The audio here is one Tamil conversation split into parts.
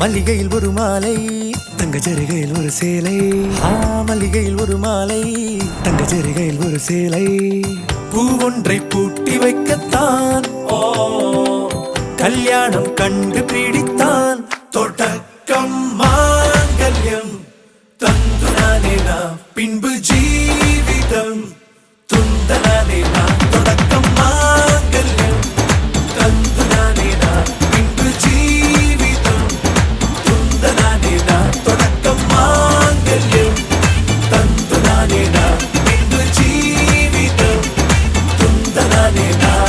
மல்லிகையில் ஒரு மாலை தங்க ஜரிகையில் ஒரு சேலை மல்லிகையில் ஒரு மாலை தங்க ஜரிகையில் ஒரு சேலை பூவொன்றை பூட்டி வைக்கத்தான் கல்யாணம் கண்டு பிடித்தான் தொடக்கம் மாங்கல்யம் தந்துனானே நாம் பின்பு ஜீவிதம் துந்தனானே நாம் தொடக்கம் மாங்கல்யம் தந்துனானே நாம் பின்பு ஜீவிதம் துந்தனானே நாம் தொடக்கம் மாங்கல்யம் தந்துனானே நாம் பின்பு ஜீவிதம் துந்தனானே நாம்.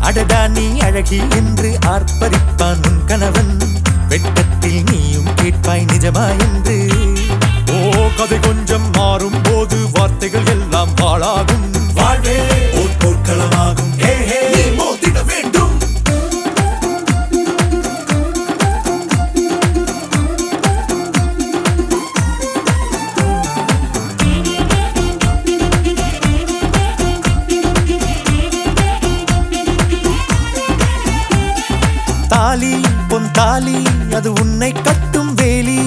அடடா நீ அழகி என்று ஆர்ப்பரிப்பான் உன் கணவன் வெட்டத்தில் நீயும் கேட்பாய் நிஜமா என்று கதை கொஞ்சம் மாறும் போது வார்த்தைகள் எல்லாம் பாழாகும் வாழ்வே ஓர் போர்க்களமாகும் நீ மோதிட வேண்டும் தாலி பொன் தாலி அது உன்னை கட்டும் வேலி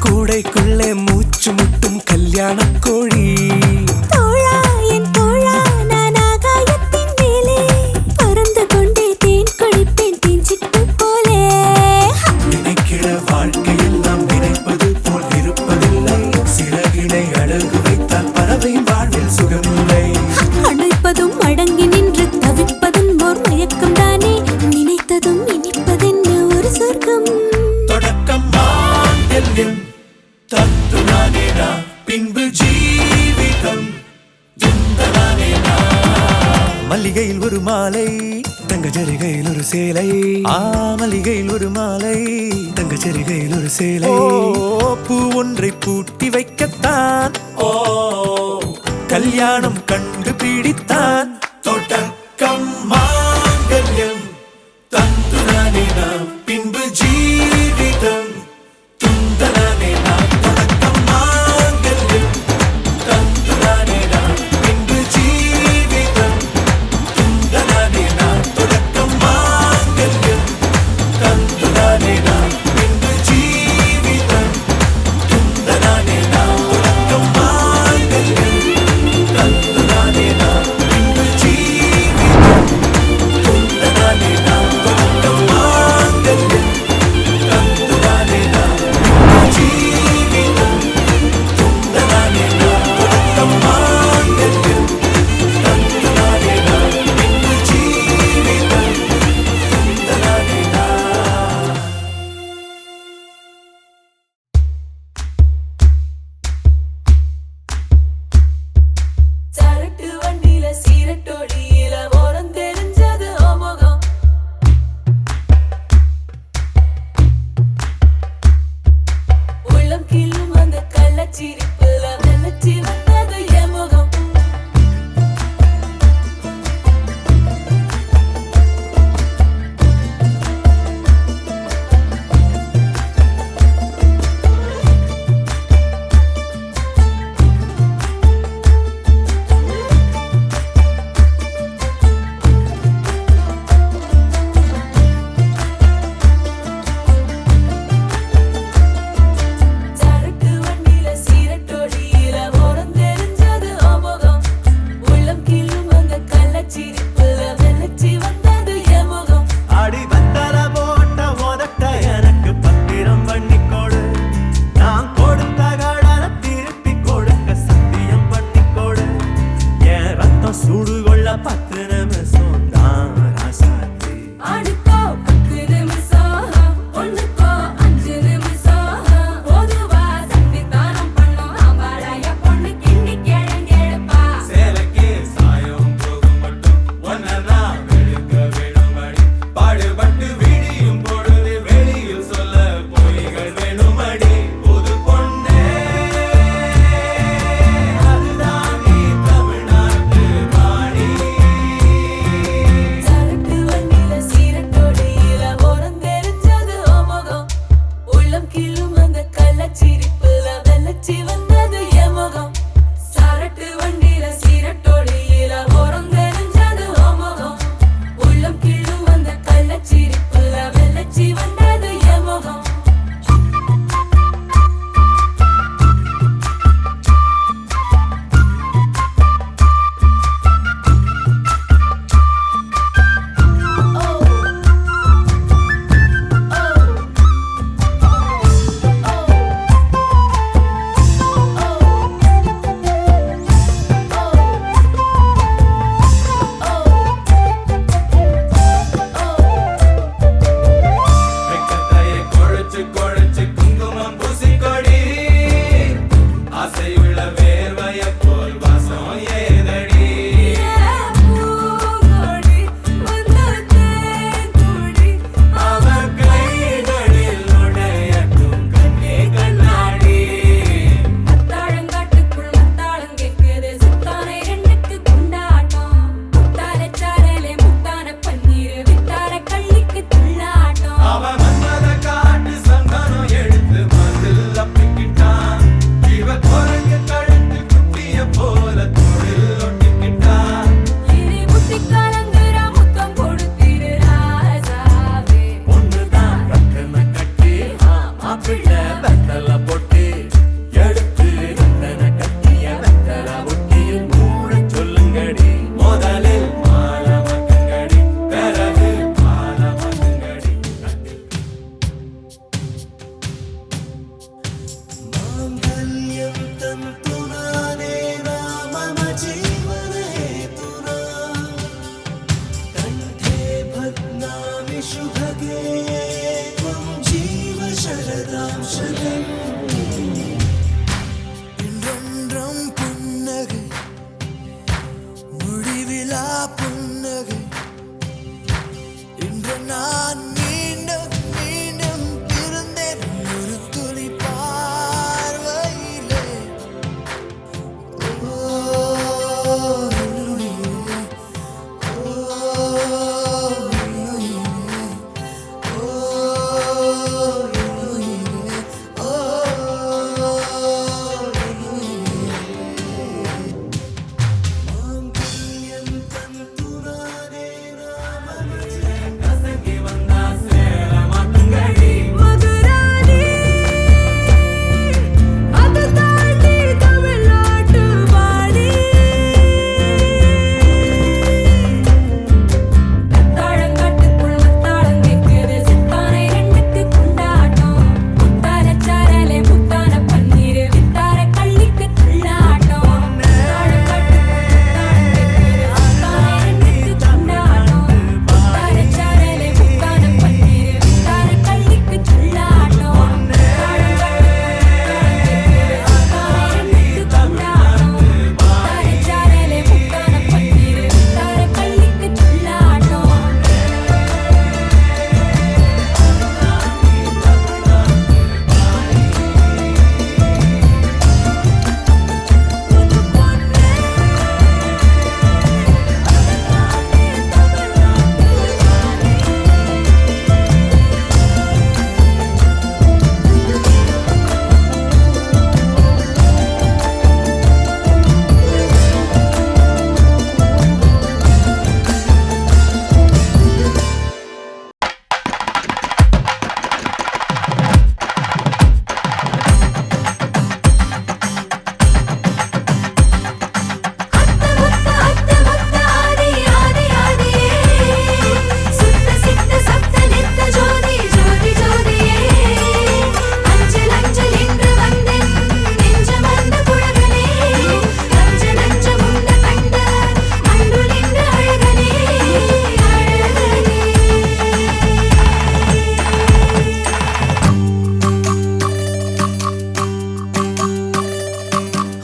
கூடைக்குள்ளே மூச்சு முட்டும் கல்யாண கோழி தோழா என் தோழா நான் ஆகாயத்தின் மேலே பறந்து கொண்டே தேன் குடிப்பேன் தேஞ்சிட்டு போலே நினைக்கிற வாழ்க்கையில் நாம் நினைப்பது போல் இருப்பதில்லை சிறகினை அழகு வைத்தால் பறவை வாழ்வில் சுகமில்லை அழைப்பதும் அடங்கி நின்று தவிப்பதும் ஓர் மயக்கம் தானே நினைத்ததும் இனிப்பதென்ன ஒரு சொர்க்கம் தொடக்கம் மாங்கல்யம் தந்துனானே நாம் பின்பு ஜீவிதம் துந்தனானே நாம். மல்லிகையில் ஒரு மாலை தங்க ஜரிகையில் ஒரு சேலை மல்லிகையில் ஒரு மாலை தங்க ஜரிகையில் ஒரு சேலை பூ ஒன்றை பூட்டி வைக்கத்தான் கல்யாணம் கண்டு பிடித்தான் தொடக்கம் மாங்கல்யம் தந்துனானே நாம் பின்பு ஜீவிதம் துந்தனானே நாம் தொடக்கம் மாங்கல்யம் தந்துனானே நாம் பின்பு ஜீவிதம் துந்தனானே நாம் தொடக்கம் மாங்கல்யம் தந்துனானே நாம் பின்பு ஜீவிதம் துந்தனானே நாம் தொடக்கம் மாங்கல்யம் தந்துனானே நாம் பின்பு என்றென்றும் புன்னகை முடிவிலா புன்னகை இன்று நான் மீண்டும் மீண்டும் பிறந்தேன் ஒரு துளி பார்வையிலே ஓ என்னுயிரே, ஓ என்னுயிரே, ஓ என்னுயிரே, ஓ என்னுயிரே. மாங்கல்யம் தந்துரானே மதுராணி அது தாண்டி தமிழ்நாட்டு வாடி தாழங்காட்டுக்குள் தாளம் கேட்குது சித்தானை ரெண்டுக்கு கொண்டாட்டம் முத்தார சாரலே முத்தான பன்னீர் வித்தார கள்ளிக்கு துள்ளாட்டம் தாழங்காட்டுக்குள் தாளம் கேட்குது சித்தானை ரெண்டுக்கு கொண்டாட்டம் முத்தார சாரலே முத்தான பன்னீர் வித்தார கள்ளிக்கு துள்ளாட்டம்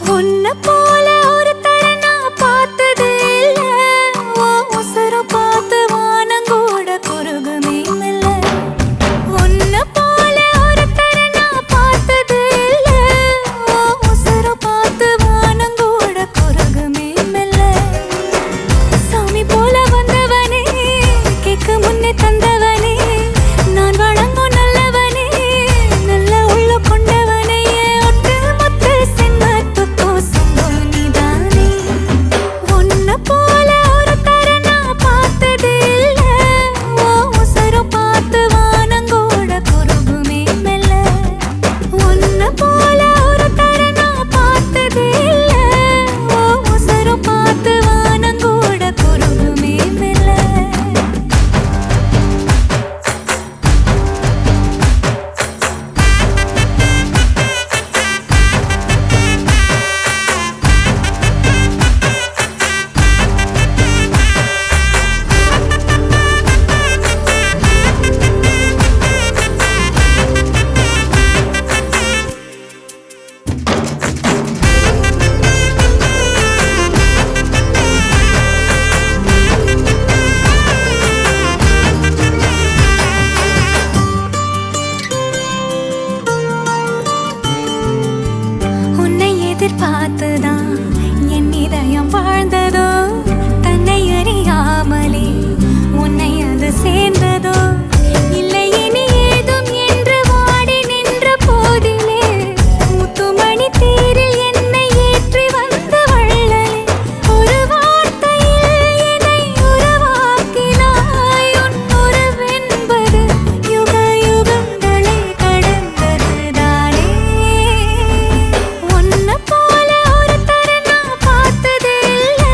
உன்னை போல ஒரு தடை நான் பார்த்தது இல்ல உன் உசுர பார்த்து வானங்கூட குறுகுமே மெல்ல உன்னை போல ஒரு தடை நான் பார்த்தது இல்ல உன் உசுர பார்த்து வானங்கூட குறுகுமே மெல்ல சாமி போல வந்தவனே கேட்க முன்னே தந்தவனே நான் வணங்கும் நல்லவனே நல்ல உள்ள கொண்டவனே ஒட்டு மொத்த சென்மத்துக்கோ சொந்தம் நீதானே உன்னை போல ஒரு தடை நான் பார்த்தது இல்ல உன் உசுர பார்த்து வானங்கூட குறுகுமே மெல்ல உன்னை போல ஒரு தடை நான் பார்த்தது இல்ல உன் உசுர பார்த்து வானங்கூட குறுகுமே மெல்ல உன்னை எதிர்பார்த்துதான் என் இதயம் வாழ்ந்ததோ தன்னை அறியாமலே உன்னை அது சேர்ந்ததோ இல்லை இனி ஏதும் என்று வாடி நின்ற போதிலே முத்துமணி தேரில் என்னை ஏற்றி வந்த வள்ளலே ஒரு வார்த்தையில் என்னை உருவாக்கினாய் உன் உறவென்பது யுக யுகங்களை கடந்ததுதானே உன்னை போல ஒரு தடை நான் பார்த்தது இல்ல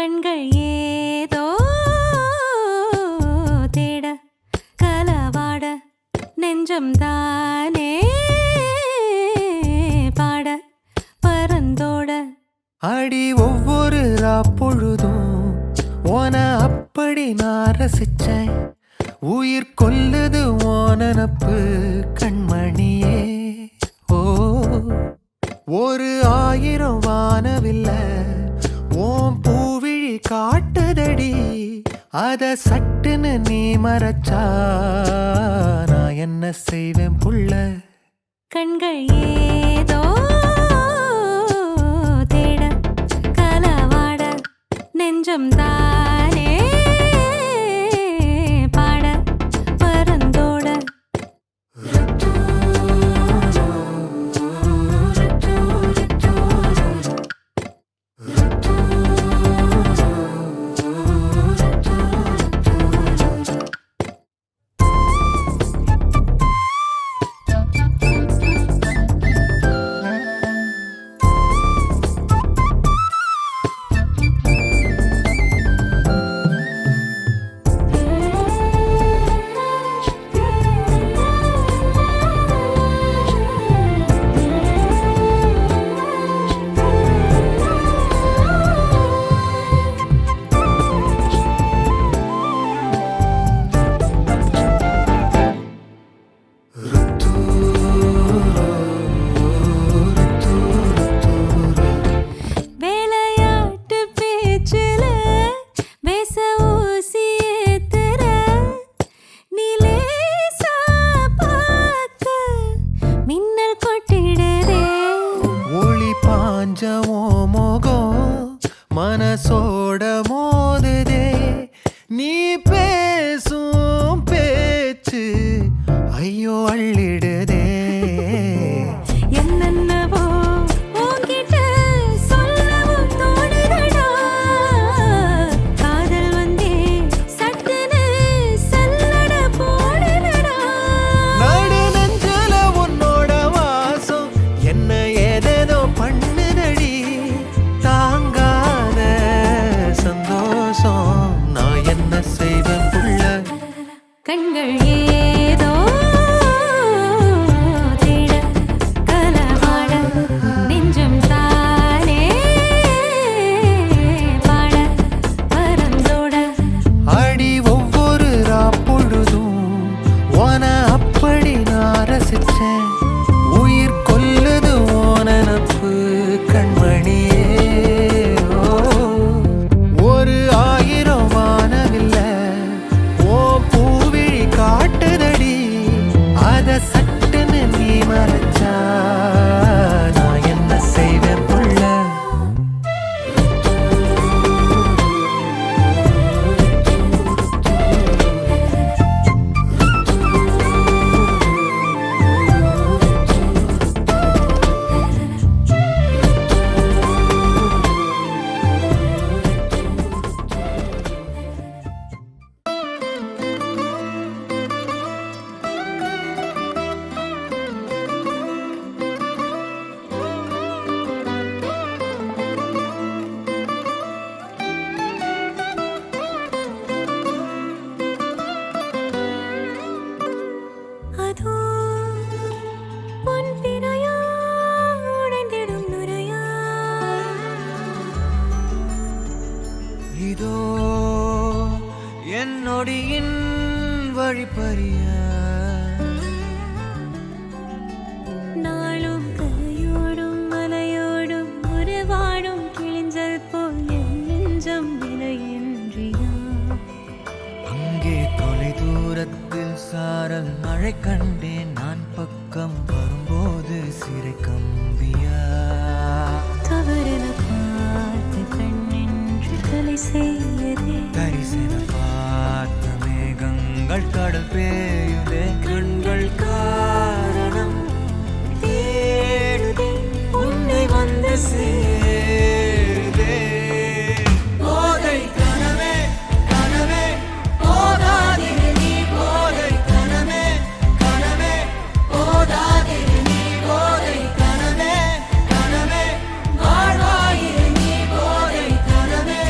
கண்கள் ஏதோ தேட கலவாட நெஞ்சம் தானே பாட பரந்தோட அடி ஒவ்வொரு பொழுதும் ஓன அப்படி நான் ரசிச்சேன். உயிர் கொல்லுது ஓனப்பு கண்மணியே. ஓ ஒரு 1000 வானவில்ல ஓம் பூவிழி காட்டுதடி. அத சட்டுன்னு நீ மறைச்சா நான் என்ன செய்வேன் புள்ள. கண்கள் ஏதோ தேட கலவாட நெஞ்சம் தானே பாட பரந்தோட வேலையாட்டு பேச்சுல பேச ஊசி ஏத்துற நீலேசா பார்க்க மின்னல் கொட்டிடுதே. ஒளி பாஞ்சமோ மோகம் மனசோட மோதுதே. நீ பேசும் பேச்சு ஐயோ அள்ளிடுதே. என்னென்னவோ உன்கிட்ட சொல்லவும் தோணுதடா. காதல் வந்தே சட்டுன்னு சல்லட போடுதடா. நடு நெஞ்சில உன்னோட வாசம் என்ன ஏதேதோ பண்ணுதடி. தாங்காத சந்தோஷம் நான் என்ன செய்வேன் புள்ள. கண்கள் ஏதோ தேட கலவாட நெஞ்சம் தானே பாட பரந்தோட அடி ஒவ்வொரு பொழுதும் ஓன அப்படி நான் ரசிச்சேன். உயிர் கொல்லுது ஓனப்பு கண்மணியே. ஓ ஒரு 1000 வானவில்ல ஓ பூவிழி காட்டுதடி. அத சட்டுன்னு நீ மறைச்சா நான் என்ன செய்வேன் புள்ள. அதோ பொன் பிறையா உடைந்திடும் நுரையா. இதோ என்னொடியின் வழிப்பறிய. நாளும் கையோடும் மலையோடும் உருவாடும் கிழிஞ்சல் போல் என் நெஞ்சம் விலையின்றியா. அங்கே தொலை தூரத்தில் சாரல் மழை கண்டேன். நான் பக்கம் வரும்போது சிறை கம்பியா. தவறென பார்த்து கண்ணின்று கொலை செய்யதே. தரிசன பார்த்த மேகங்கள் கடல் பேயுதே. கண்கள் காரணம் தேடுதே உன்னை வந்து சேருதே. போதை கனவே கனவே போதாதிரு நீ. போதை கனவே கனவே போதாதிரு நீ. போதை கனவே கனவே வாழ்வாயிரு நீ. போதை கனவே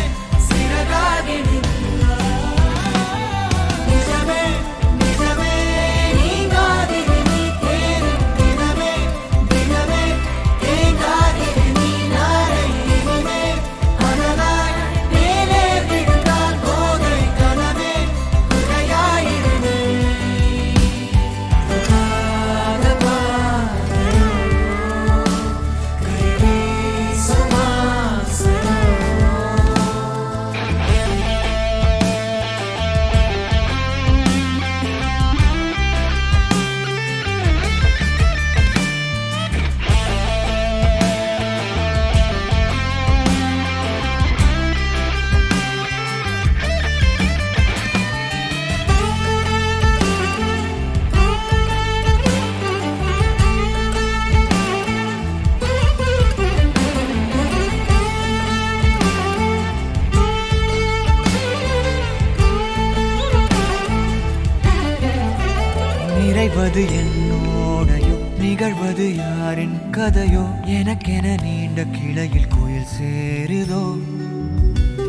நிகழ்வது என்னோடையோ நிகழ்வது யாரின் கதையோ எனக்கென நீண்ட கிளையில் கோயில் சேருதோ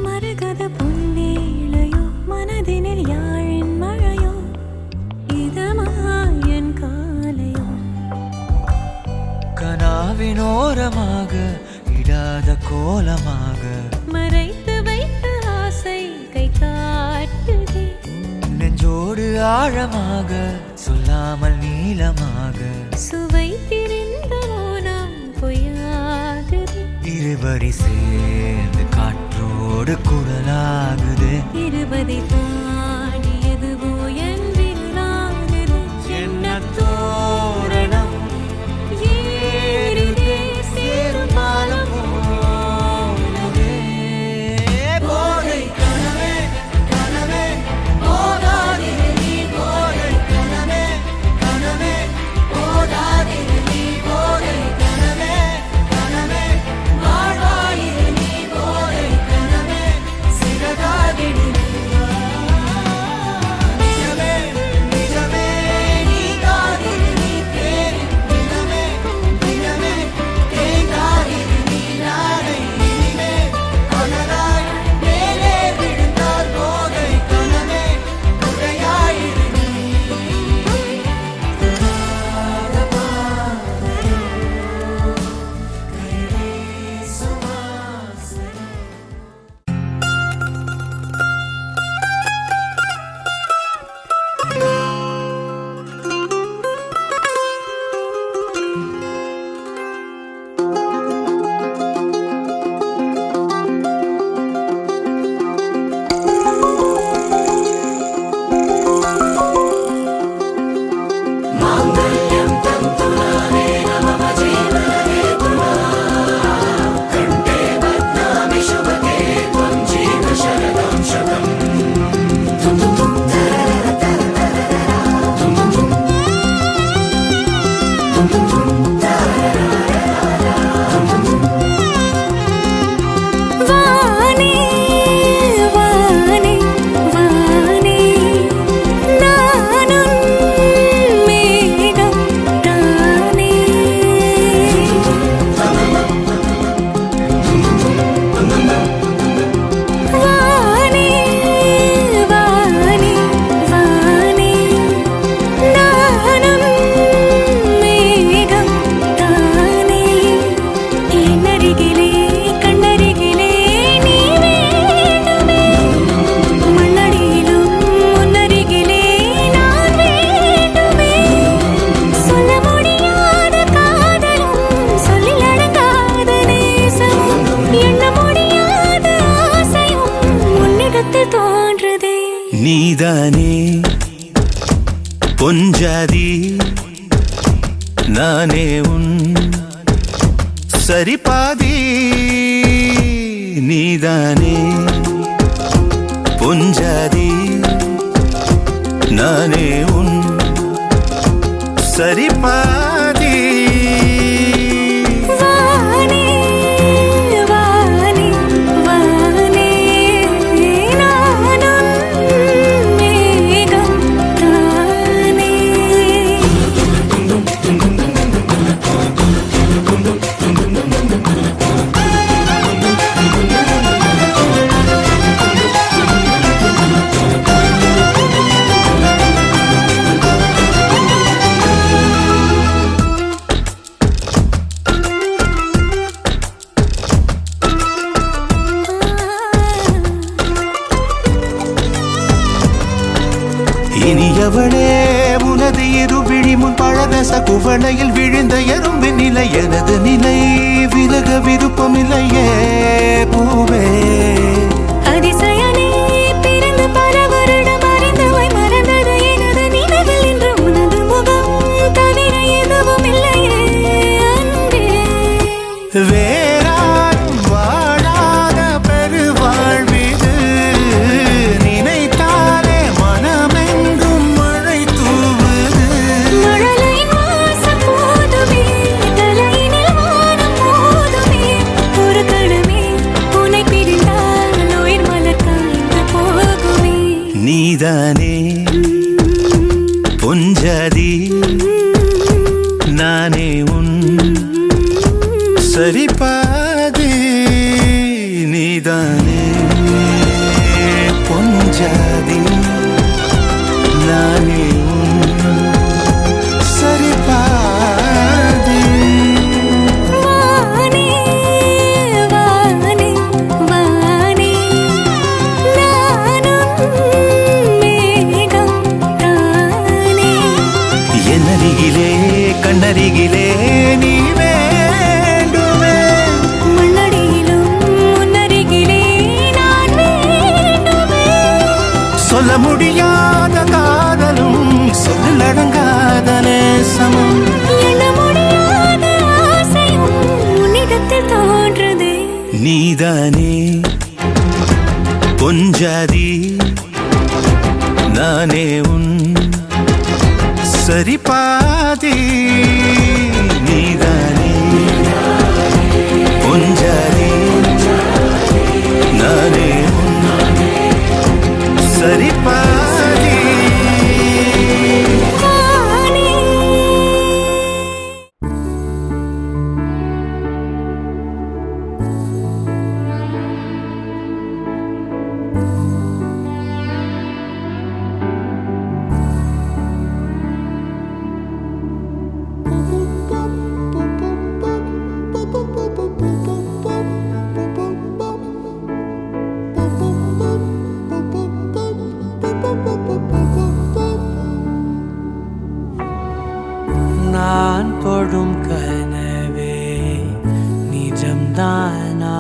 மரகத பொன்வேளையோ மனதினில் யாழின் மழையோ இதமாயன் காலையோ கனாவினோரமாக இடாத கோலமாக மறைத்து வைத்த ஆசை கை காட்டுதே நெஞ்சோடு ஆழமாக சொல்லாமல் நீளமாக சுவைத்திருந்த மோனம் பொய்யாகுது இருவரி சேர்ந்து காற்றோடு குரலாகுது இருபதை தாண்டியதுவோ என் விரலாகுது என்ன தோரணம் ஏறுதே சேரும் பாலம் போலவே. போதை கனவே கனவே போதாதிரு நீ போதை கனவே கனவே போதாதிரு நீ போதை கனவே கனவே வாழ்வாயிரு நீ போதை கனவே சிறகாகிடு நிஜமே நிஜமே நீ காதிரு நீ தேரி தினமே தினமே தேங்காதிரு நீ நாளை இனிமே அனலாய் மேலே விழுந்தால் போதை கனவே உடையாயிரு நீ வானே வானே வானே நானும் மேகம் தானே வானே வானே வானே நானும் மேகம் தானே என்னருகிலே கண்ணருகிலே நீ வேண்டுமே மண்ணடியிலும் முன்னருகிலே நான் வேண்டுமே சொல்ல முடியாத காதலும் சொல்லில் அடங்காத நேசமும் எண்ண முடியாத ஆசையும் உன்னிடத்தில் தோன்றுதே நீதானே பொஞ்சாதி நானே உன் சரிபாதி நீதானே பொஞ்சாதி நானே உன் சரிபாதி வானே வானே வானே நானும் மேகம் தானே இனியவளே உனது இருவிழி முன் பழதச குவளையில் விழுந்த எறும்பின் நிலை எனது நிலை விலக விருப்பமில்லையே பூவே அதிசயனே பிறந்து பல வருடம் அறிந்தவை மறந்தது எனது நினைவில் இன்று உனது முகம் தவிர எதுவும் இல்லையே அன்பே வேறாரும் வாழாத பெருவாழ்விது நினைத்தாலே மனமெங்கும் மழை தூவுது மழலை வாசம் போதுமே தலையினில் வானம் போதுமே ஒரு கணமே உன்னை பிரிந்தால் உயிர் மலர் காய்ந்து போகுமே நீதானே பொஞ்சாதி என்னருகிலே நீ வேண்டுமே. முன்னடியிலும் முன்னருகிலே நான் வேண்டுமே. சொல்ல முடியாத காதலும் சொல்லடங்காத நேசமும் எண்ண முடியாத ஆசையும் உன்னிடத்தில் தோன்றுதே. நீதானே பொஞ்சாதி நானே உன் சரிபாதி. நீதானே பொஞ்சாதி நானே உன் சரிபாதி. வானே நான் தொடும் கனவே நிஜம்தானா?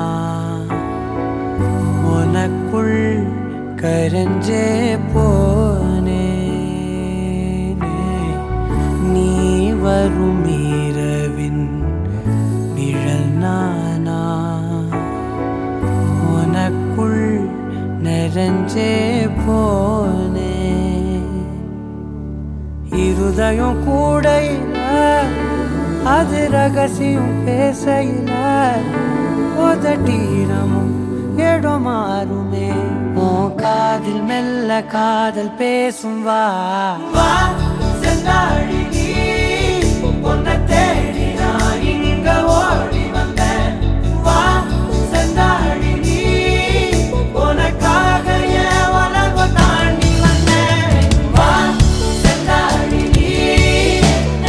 உனக்குள் கரஞ்சே போனேனே. நீ வரும் இரவின் நிழல் நானா? உனக்குள் நிறைஞ்சே போனே. இருதயம் கூடையில அது ரகசியம் பேசையில உதட்டீரமும் இடம் மாறுமே. உன் காதில் மெல்ல காதல் பேசும் வா வா செந்தாழி நீ. உன்னை தேடி நான் இங்க ஓடி வந்தேன். வா செந்தாழி நீ. உனக்காக என் உலகம் தாண்டி வந்தேன். வா செந்தாழி நீ.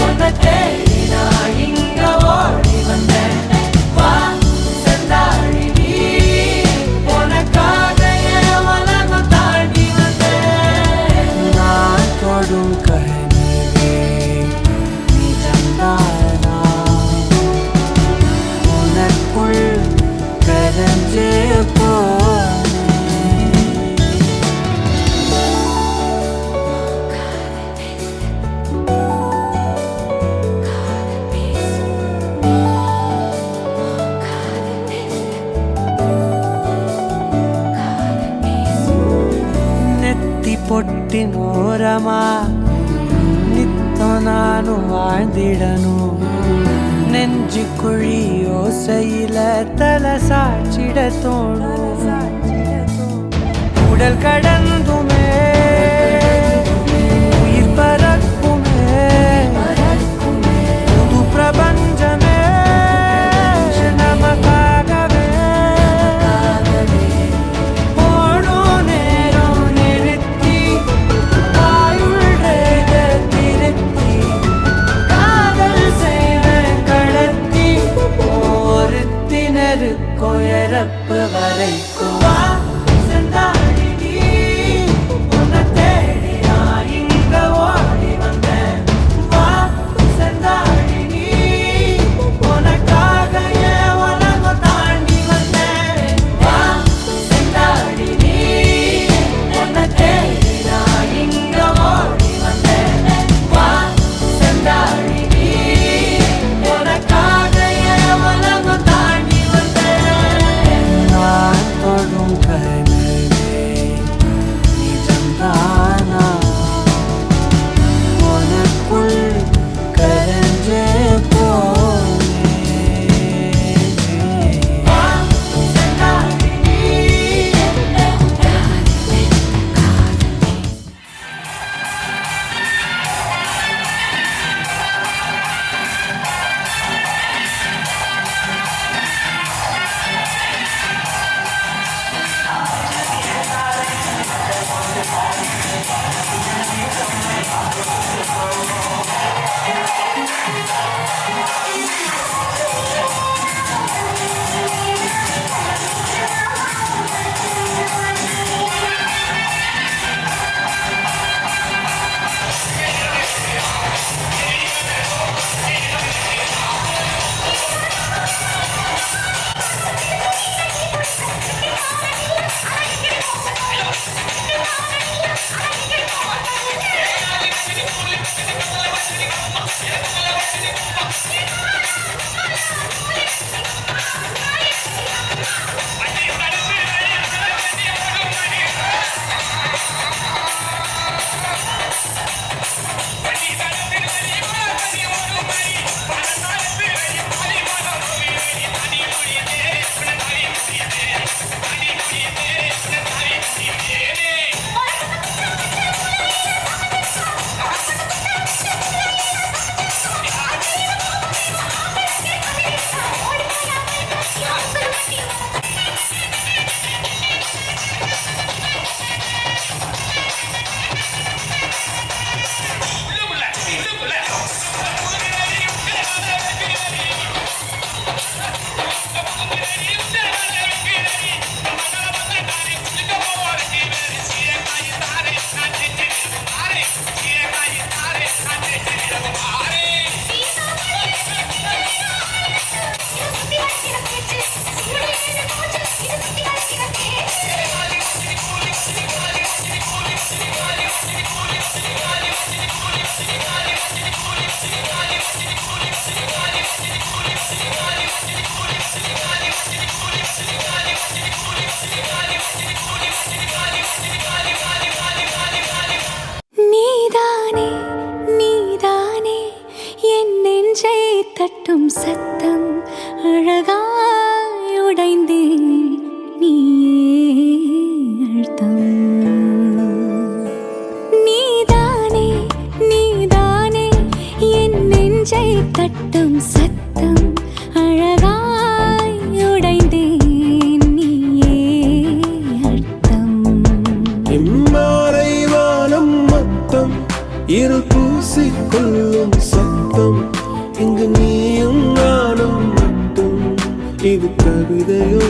உன்னை தேடி நான் இங்க ஓடி வந்தேன். வா செந்தாழி நீ. உனக்காக என் உலகம் தாண்டி வந்தேன். நான் தொடும் கனவே நிஜம்தானா? உனக்குள் கரஞ்சே போனேன். நெத்தி பொட்டின் ஓரமா நித்தம் நானும் வாழ்ந்திடணும். நெஞ்சு குழி யோசையில தலை சாட்சிட தோணும். உடல் கடந்துமே உயிர் பறக்குமே. புது பிரபஞ்சமே நமக்காகவே. ஓடும் நேரம் நிறுத்தி ஆயுள் ரேக திருத்தி காதல் செய்வேன் கடத்தி. ஒருத்தினருக்கும் இறப்பு வரைக்கும். வா செந்தாழி நீ. தட்டும் சத்தம் அழகாய் உடைந்தேன் நீயே அர்த்தம் இம்மாலை வானம் மொத்தம் இரு பூசிக்கொள்ளும் சத்தம் இங்கு நீயும் நானும் மட்டும் இது கவிதையோ